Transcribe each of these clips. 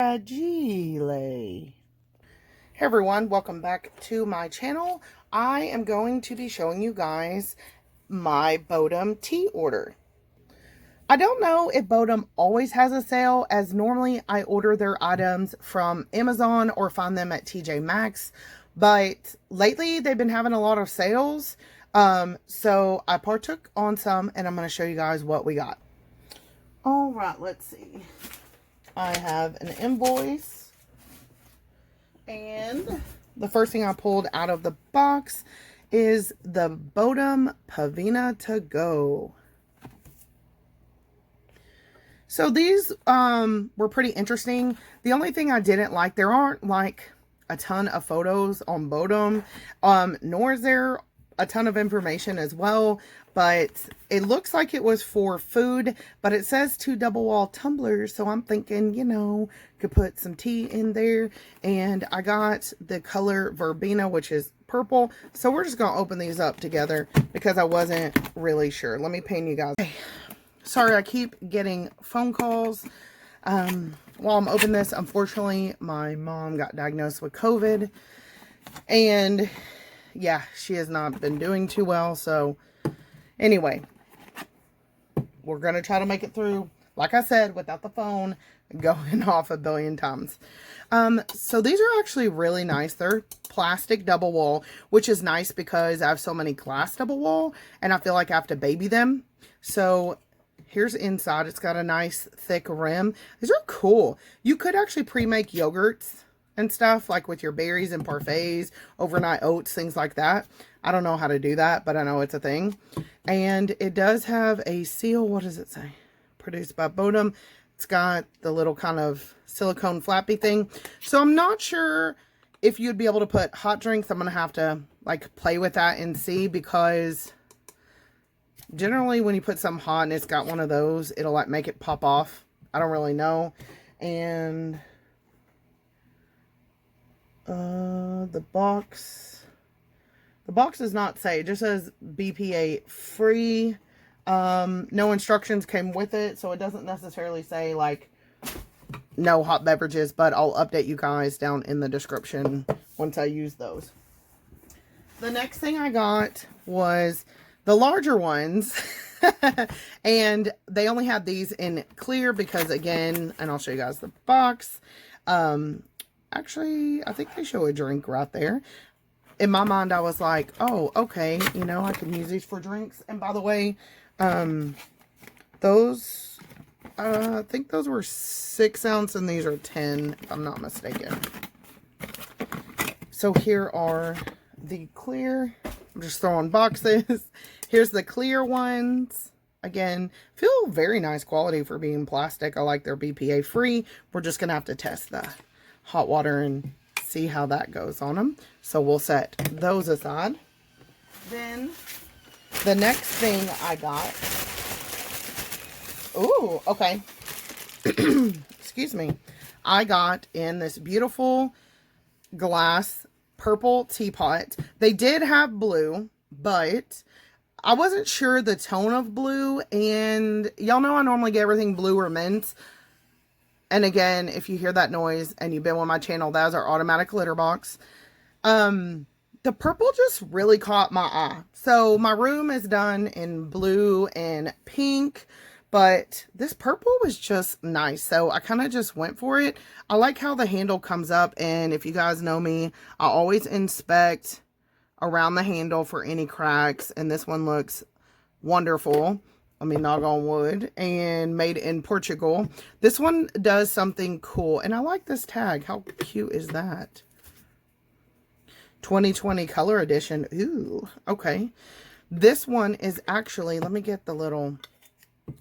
Fragile. Hey everyone, welcome back to my channel. I am going to be showing you guys my Bodum tea order. I don't know if Bodum always has a sale, as normally I order their items from Amazon or find them at TJ Maxx, but lately they've been having a lot of sales. So I partook on some and I'm going to show you guys what we got. All right, let's see. I have an invoice, and the first thing I pulled out of the box is the Bodum Pavina to Go. So these were pretty interesting. The only thing I didn't like, there aren't like a ton of photos on Bodum, nor is there a ton of information as well, but it looks like it was for food, but it says 2 double wall tumblers, so I'm thinking, you know, could put some tea in there. And I got the color verbena, which is purple, so we're just gonna open these up together because I wasn't really sure. Let me paint you guys. Okay. Sorry, I keep getting phone calls while I'm opening this. Unfortunately, my mom got diagnosed with COVID, and yeah, she has not been doing too well. So anyway, we're going to try to make it through, like I said, without the phone going off a billion times. So these are actually really nice. They're plastic double wall, which is nice because I have so many glass double wall and I feel like I have to baby them. So here's inside. It's got a nice thick rim. These are cool. You could actually pre-make yogurts and stuff, like with your berries and parfaits, overnight oats, things like that. I don't know how to do that, but I know it's a thing. And it does have a seal. What does it say? Produced by Bodum. It's got the little kind of silicone flappy thing. So I'm not sure if you'd be able to put hot drinks. I'm going to have to like play with that and see, because generally when you put something hot and it's got one of those, it'll like make it pop off. I don't really know. And the box does not say. It just says BPA free. No instructions came with it, so it doesn't necessarily say like no hot beverages, but I'll update you guys down in the description once I use those. The next thing I got was the larger ones. And they only had these in clear because, again, and I'll show you guys the box. Actually, I think they show a drink right there. In my mind, I was like, oh, okay, you know, I can use these for drinks. And by the way, those, I think those were 6 ounce and these are 10, if I'm not mistaken. So here are the clear. I'm just throwing boxes. Here's the clear ones. Again, feel very nice quality for being plastic. I like their BPA free. We're just going to have to test the hot water and see how that goes on them. So we'll set those aside. Then the next thing I got. Ooh, okay. Excuse me. I got in this beautiful glass purple teapot. They did have blue, but I wasn't sure the tone of blue, and y'all know I normally get everything blue or mint. And again, if you hear that noise and you've been on my channel, that is our automatic litter box. The purple just really caught my eye. So my room is done in blue and pink, but this purple was just nice. So I kind of just went for it. I like how the handle comes up, and if you guys know me, I always inspect around the handle for any cracks, and this one looks wonderful. I mean, knock on wood, and made in Portugal. This one does something cool, and I like this tag. How cute is that? 2020 color edition. Ooh, okay. This one is actually, let me get the little,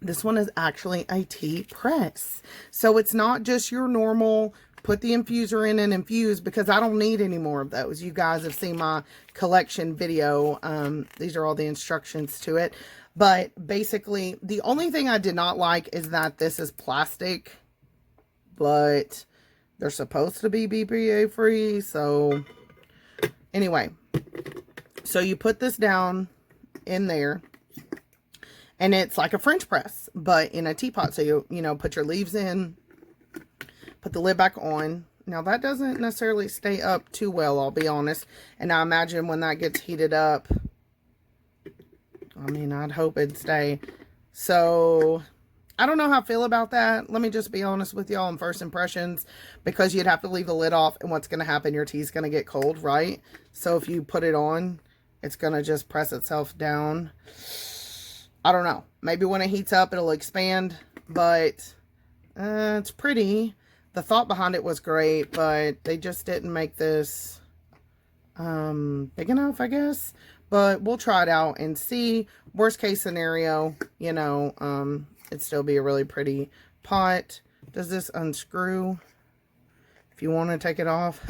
this one is actually a tea press. So it's not just your normal put the infuser in and infuse, because I don't need any more of those. You guys have seen my collection video. These are all the instructions to it. But basically, the only thing I did not like is that this is plastic, but they're supposed to be BPA free. So anyway, so you put this down in there, and it's like a French press, but in a teapot. So you know, put your leaves in, put the lid back on. Now that doesn't necessarily stay up too well, I'll be honest. And I imagine when that gets heated up, I mean, I'd hope it'd stay. So I don't know how I feel about that. Let me just be honest with y'all on first impressions, because you'd have to leave the lid off, and what's going to happen, your tea's going to get cold, right? So if you put it on, it's going to just press itself down. I don't know. Maybe when it heats up, it'll expand, but it's pretty. The thought behind it was great, but they just didn't make this big enough, I guess. But we'll try it out and see. Worst case scenario, you know, it'd still be a really pretty pot. Does this unscrew if you want to take it off?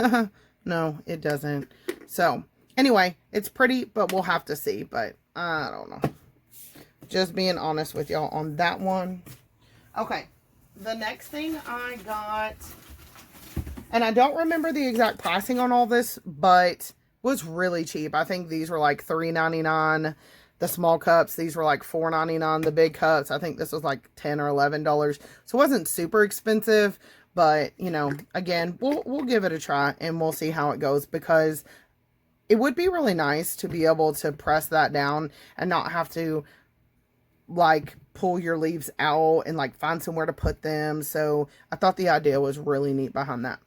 No, it doesn't. So anyway, it's pretty, but we'll have to see. But I don't know. Just being honest with y'all on that one. Okay, the next thing I got, and I don't remember the exact pricing on all this, but was really cheap. I think these were like $3.99. The small cups, these were like $4.99. The big cups, I think this was like $10 or $11. So it wasn't super expensive, but you know, again, we'll give it a try and we'll see how it goes, because it would be really nice to be able to press that down and not have to like pull your leaves out and like find somewhere to put them. So I thought the idea was really neat behind that.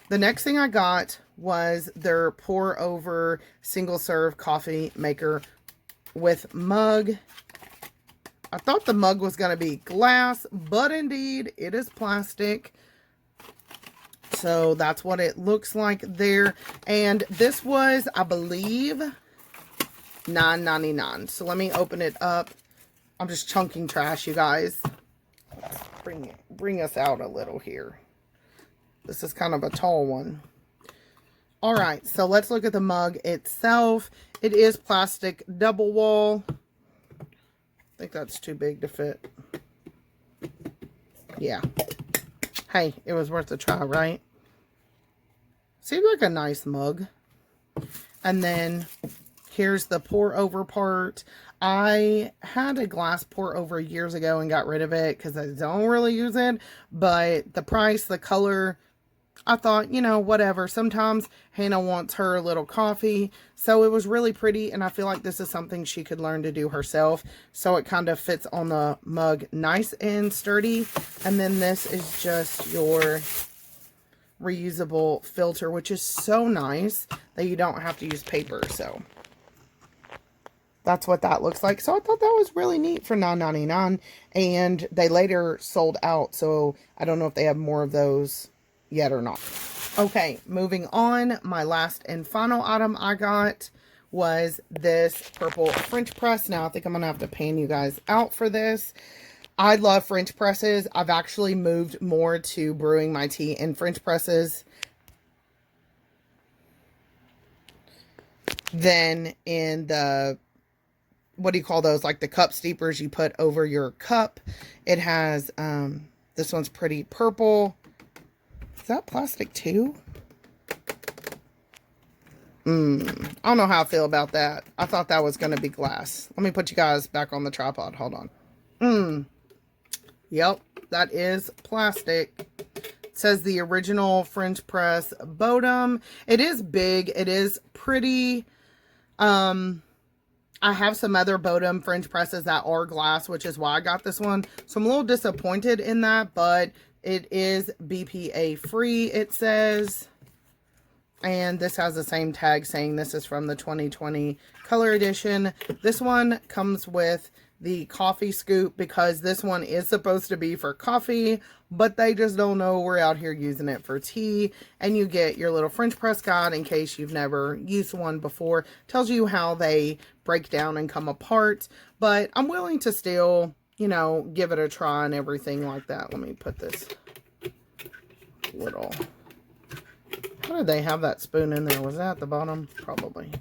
The next thing I got was their pour over single serve coffee maker with mug. I thought the mug was going to be glass, but indeed it is plastic. So that's what it looks like there. And this was, I believe, $9.99. So let me open it up. I'm just chunking trash, you guys. Let's bring us out a little here. This is kind of a tall one. All right, so let's look at the mug itself. It is plastic double wall. I think that's too big to fit. Yeah. Hey, it was worth a try, right? Seems like a nice mug. And then here's the pour over part. I had a glass pour over years ago and got rid of it because I don't really use it. But the price, the color, I thought, you know, whatever. Sometimes Hannah wants her little coffee. So it was really pretty. And I feel like this is something she could learn to do herself. So it kind of fits on the mug nice and sturdy. And then this is just your reusable filter, which is so nice that you don't have to use paper. So that's what that looks like. So I thought that was really neat for $9.99. And they later sold out. So I don't know if they have more of those yet or not. Okay, moving on. My last and final item I got was this purple French press. Now I think I'm gonna have to pan you guys out for this. I love French presses. I've actually moved more to brewing my tea in French presses than in the, what do you call those? Like the cup steepers you put over your cup. It has, this one's pretty purple. Is that plastic too? I don't know how I feel about that. I thought that was going to be glass. Let me put you guys back on the tripod. Hold on. Yep, that is plastic. It says the original French press Bodum. It is big. It is pretty. I have some other Bodum French presses that are glass, which is why I got this one. So I'm a little disappointed in that, but it is BPA free, it says. And this has the same tag saying this is from the 2020 color edition. This one comes with the coffee scoop because this one is supposed to be for coffee, but they just don't know we're out here using it for tea. And you get your little French press guide in case you've never used one before. Tells you how they break down and come apart. But I'm willing to still, you know, give it a try and everything like that. Let me put this little... How did they have that spoon in there? Was that at the bottom? Probably.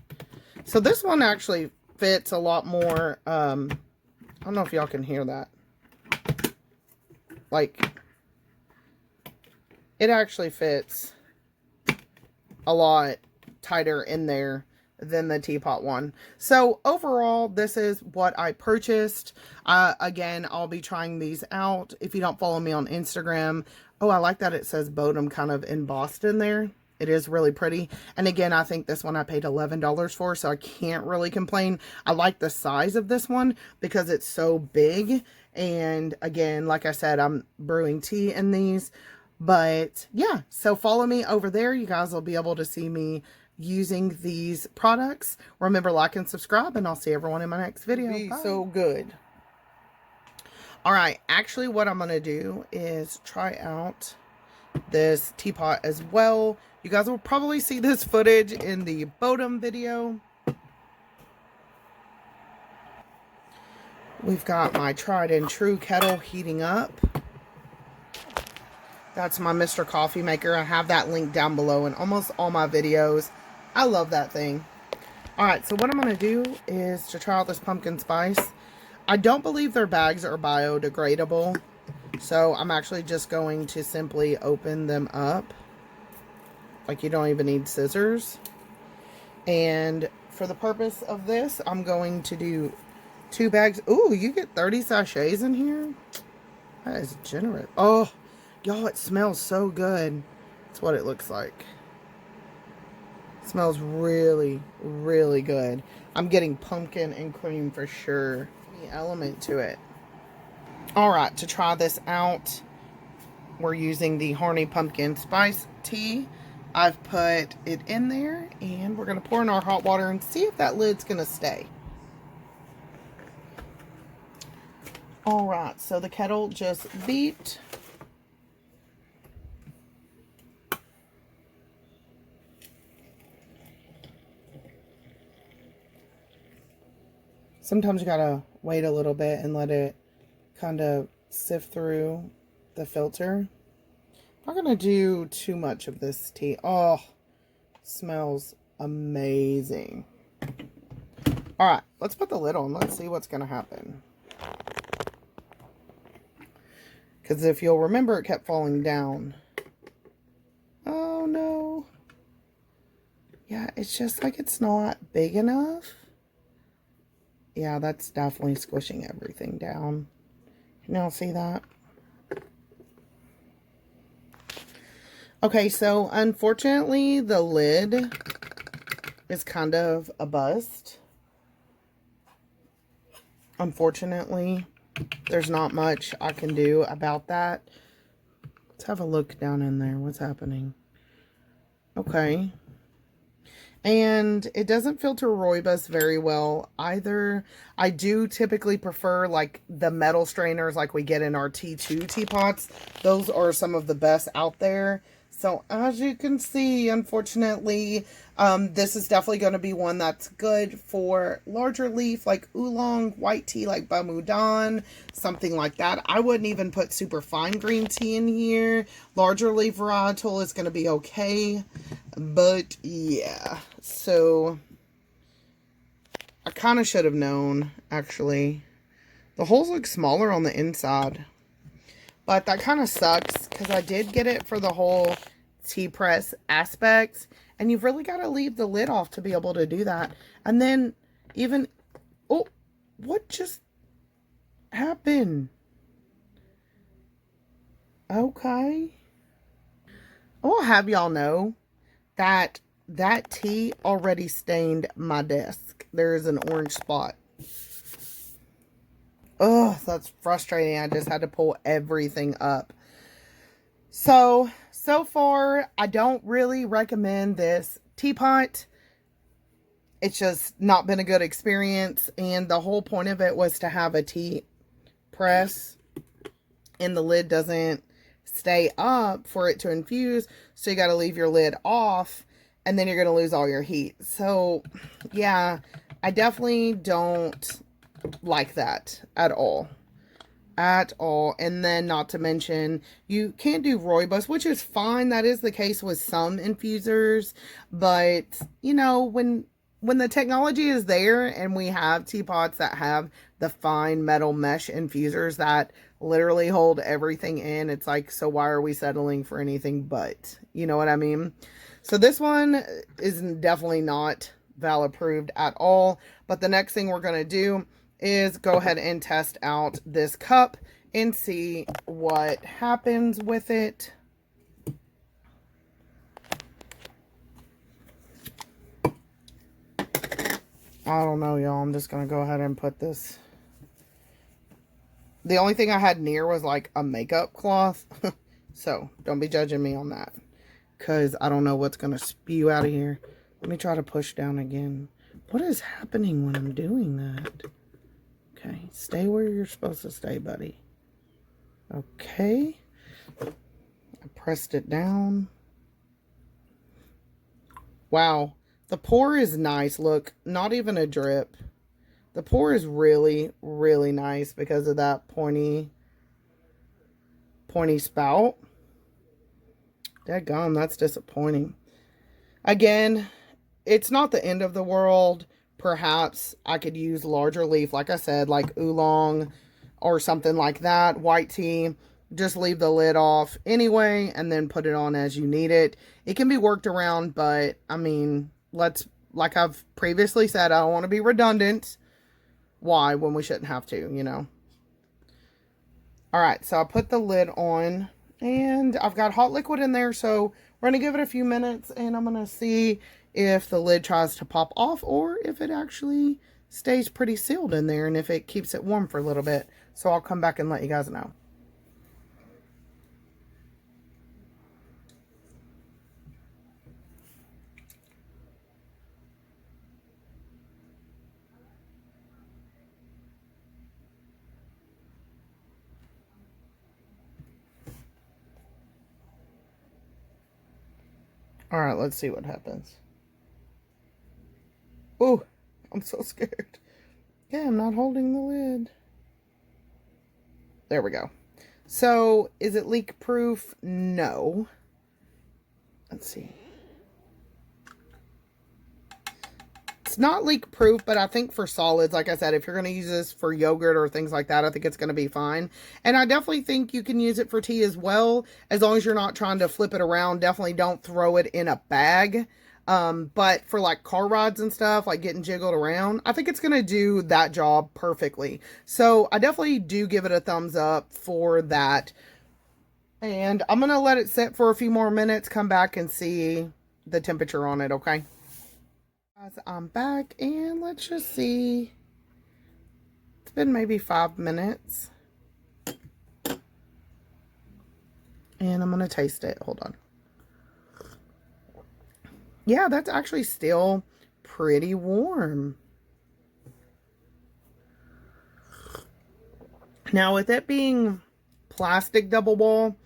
So this one actually fits a lot more. I don't know if y'all can hear that. Like, it actually fits a lot tighter in there than the Teapot one. So overall, this is what I purchased. Again, I'll be trying these out. If you don't follow me on Instagram, oh, I like that it says Bodum kind of embossed in there. It is really pretty. And again, I think this one I paid $11 for, so I can't really complain. I like the size of this one because it's so big. And again, like I said, I'm brewing tea in these. But yeah, so follow me over there. You guys will be able to see me using these products. Remember, like and subscribe, and I'll see everyone in my next video. Bye. So good. All right, actually what I'm going to do is try out this teapot as well. You guys will probably see this footage in the Bodum video. We've got my tried and true kettle heating up. That's my Mr. Coffee maker. I have that link down below in almost all my videos. I love that thing. Alright, so what I'm going to do is to try out this pumpkin spice. I don't believe their bags are biodegradable. So I'm actually just going to simply open them up. Like, you don't even need scissors. And for the purpose of this, I'm going to do 2 bags. Ooh, you get 30 sachets in here? That is generous. Oh, y'all, it smells so good. That's what it looks like. It smells really, really good. I'm getting pumpkin and cream for sure. The element to it. Alright, to try this out, we're using the Horny pumpkin spice tea. I've put it in there, and we're going to pour in our hot water and see if that lid's going to stay. Alright, so the kettle just beeped. Sometimes you gotta wait a little bit and let it kind of sift through the filter. I'm not gonna do too much of this tea. Oh, smells amazing. Alright, let's put the lid on. Let's see what's gonna happen. Because if you'll remember, it kept falling down. Oh no. Yeah, it's just like it's not big enough. Yeah, that's definitely squishing everything down. Can y'all see that? Okay, so unfortunately, the lid is kind of a bust. Unfortunately, there's not much I can do about that. Let's have a look down in there. What's happening? Okay. And it doesn't filter rooibos very well either. I do typically prefer like the metal strainers like we get in our T2 teapots. Those are some of the best out there. So as you can see, unfortunately, this is definitely going to be one that's good for larger leaf like oolong, white tea like Bamudan, something like that. I wouldn't even put super fine green tea in here. Larger leaf varietal is going to be okay. But yeah, so I kind of should have known, actually. The holes look smaller on the inside. But that kind of sucks because I did get it for the whole tea press aspect. And you've really got to leave the lid off to be able to do that. And then even... Oh, what just happened? Okay. I'll have y'all know that tea already stained my desk. There is an orange spot. Oh, that's frustrating. I just had to pull everything up. So far, I don't really recommend this teapot. It's just not been a good experience. And the whole point of it was to have a tea press. And the lid doesn't stay up for it to infuse. So you got to leave your lid off. And then you're going to lose all your heat. So, yeah, I definitely don't like that at all. And then not to mention, you can't do rooibos, which is fine. That is the case with some infusers. But, you know, when the technology is there and we have teapots that have the fine metal mesh infusers that literally hold everything in, it's like, so why are we settling for anything but? You know what I mean? So this one is definitely not Val approved at all. But the next thing we're going to do is go ahead and test out this cup and see what happens with it. I don't know, y'all. I'm just going to go ahead and put this. The only thing I had near was like a makeup cloth. So don't be judging me on that, because I don't know what's going to spew out of here. Let me try to push down again. What is happening when I'm doing that? Okay, stay where you're supposed to stay, buddy. Okay. I pressed it down. Wow. The pour is nice. Look, not even a drip. The pour is really, really nice because of that pointy spout. Dadgum, that's disappointing. Again, it's not the end of the world. Perhaps I could use larger leaf, like I said, like oolong or something like that. White tea. Just leave the lid off anyway and then put it on as you need it. It can be worked around, but I mean, like I've previously said, I don't want to be redundant. Why when we shouldn't have to, you know? Alright, so I put the lid on and I've got hot liquid in there, so we're going to give it a few minutes and I'm going to see if the lid tries to pop off or if it actually stays pretty sealed in there and if it keeps it warm for a little bit. So I'll come back and let you guys know. Alright, let's see what happens. Ooh, I'm so scared. Yeah, I'm not holding the lid. There we go. So, is it leak proof? No. Let's see. It's not leak proof, but I think for solids, like I said, if you're going to use this for yogurt or things like that, I think it's going to be fine. And I definitely think you can use it for tea as well, as long as you're not trying to flip it around. Definitely don't throw it in a bag. But for like car rides and stuff, like getting jiggled around, I think it's going to do that job perfectly. So I definitely do give it a thumbs up for that. And I'm going to let it sit for a few more minutes, come back and see the temperature on it, okay? I'm back and let's just see. It's been maybe 5 minutes. And I'm going to taste it. Hold on. Yeah, that's actually still pretty warm. Now, with it being plastic double wall,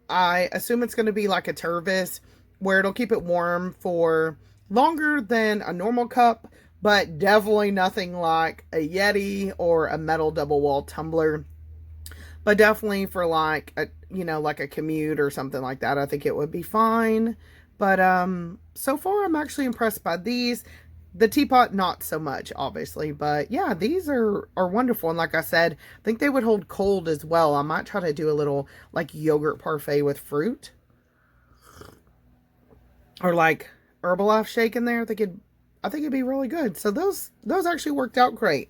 I assume it's going to be like a Tervis, where it'll keep it warm for longer than a normal cup, but definitely nothing like a Yeti or a metal double wall tumbler. But definitely for like a, you know, like a commute or something like that, I think it would be fine. But so far I'm actually impressed by these. The teapot, not so much, obviously. But yeah, these are wonderful. And like I said, I think they would hold cold as well. I might try to do a little like yogurt parfait with fruit. Or like Herbalife shake in there. I think it'd be really good. So those actually worked out great.